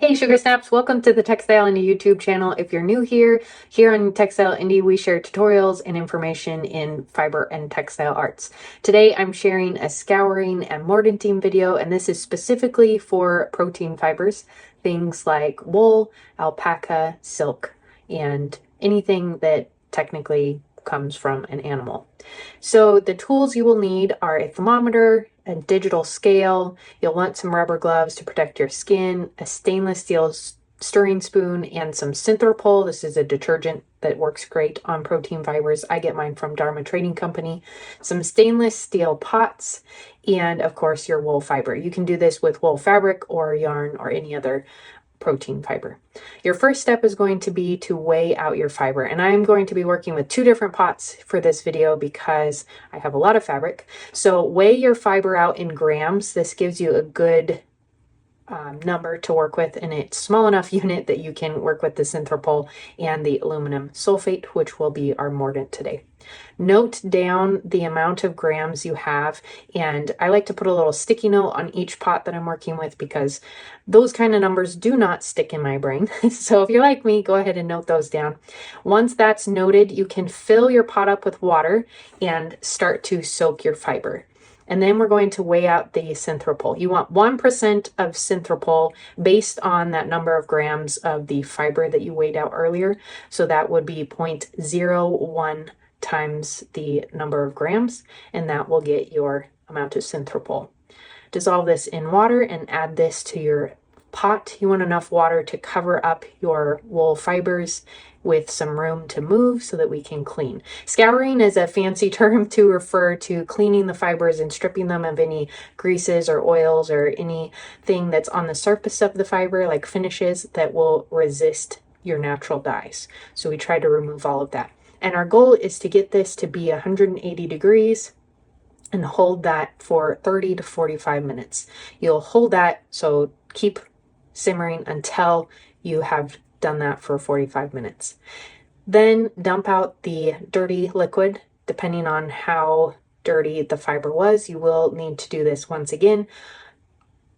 Hey Sugar Snaps, welcome to the Textile Indie YouTube channel. If you're new here on Textile Indie, we share tutorials and information in fiber and textile arts. Today I'm sharing a scouring and mordanting video, and this is specifically for protein fibers, things like wool, alpaca, silk, and anything that technically comes from an animal. So the tools you will need are a thermometer, a digital scale, you'll want some rubber gloves to protect your skin, a stainless steel stirring spoon, and some Synthol. This is a detergent that works great on protein fibers. I get mine from Dharma Trading Company. Some stainless steel pots, and of course your wool fiber. You can do this with wool fabric or yarn or any other protein fiber. Your first step is going to be to weigh out your fiber, and I'm going to be working with two different pots for this video because I have a lot of fabric. So weigh your fiber out in grams. This gives you a good number to work with, and it's small enough unit that you can work with the Synthol and the aluminum sulfate, which will be our mordant today. Note down the amount of grams you have, and I like to put a little sticky note on each pot that I'm working with because those kind of numbers do not stick in my brain. So if you're like me, go ahead and note those down. Once that's noted, you can fill your pot up with water and start to soak your fiber. And then we're going to weigh out the Synthol. You want 1% of Synthol based on that number of grams of the fiber that you weighed out earlier. So that would be 0.01 times the number of grams, and that will get your amount of Synthol. Dissolve this in water and add this to your pot. You want enough water to cover up your wool fibers with some room to move so that we can clean. Scouring is a fancy term to refer to cleaning the fibers and stripping them of any greases or oils or anything that's on the surface of the fiber, like finishes that will resist your natural dyes. So we try to remove all of that. And our goal is to get this to be 180 degrees and hold that for 30 to 45 minutes. You'll hold that, so keep simmering until you have done that for 45 minutes. Then dump out the dirty liquid. Depending on how dirty the fiber was, you will need to do this once again.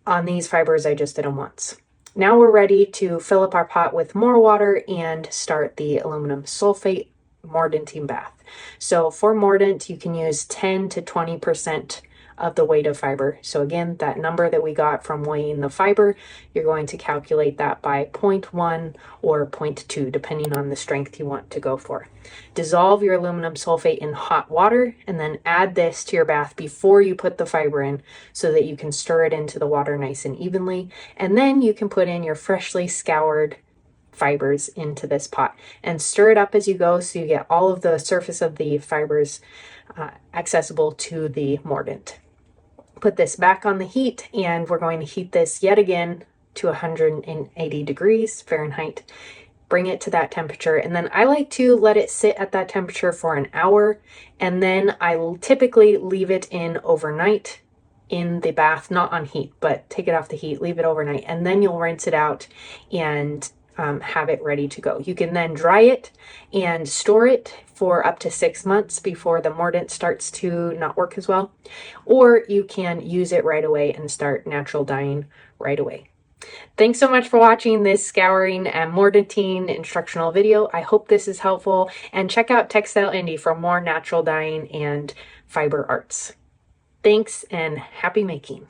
On these fibers, I just did them once. Now we're ready to fill up our pot with more water and start the aluminum sulfate mordanting bath. So for mordant, you can use 10 to 20% of the weight of fiber. So again, that number that we got from weighing the fiber, you're going to calculate that by 0.1 or 0.2, depending on the strength you want to go for. Dissolve your aluminum sulfate in hot water and then add this to your bath before you put the fiber in so that you can stir it into the water nice and evenly. And then you can put in your freshly scoured fibers into this pot and stir it up as you go so you get all of the surface of the fibers accessible to the mordant. Put this back on the heat, and we're going to heat this yet again to 180 degrees Fahrenheit. Bring it to that temperature, and then I like to let it sit at that temperature for an hour, and then I will typically leave it in overnight in the bath, not on heat, but take it off the heat, leave it overnight, and then you'll rinse it out and have it ready to go. You can then dry it and store it for up to 6 months before the mordant starts to not work as well, or you can use it right away and start natural dyeing right away. Thanks so much for watching this scouring and mordanting instructional video. I hope this is helpful, and check out Textile Indie for more natural dyeing and fiber arts. Thanks and happy making.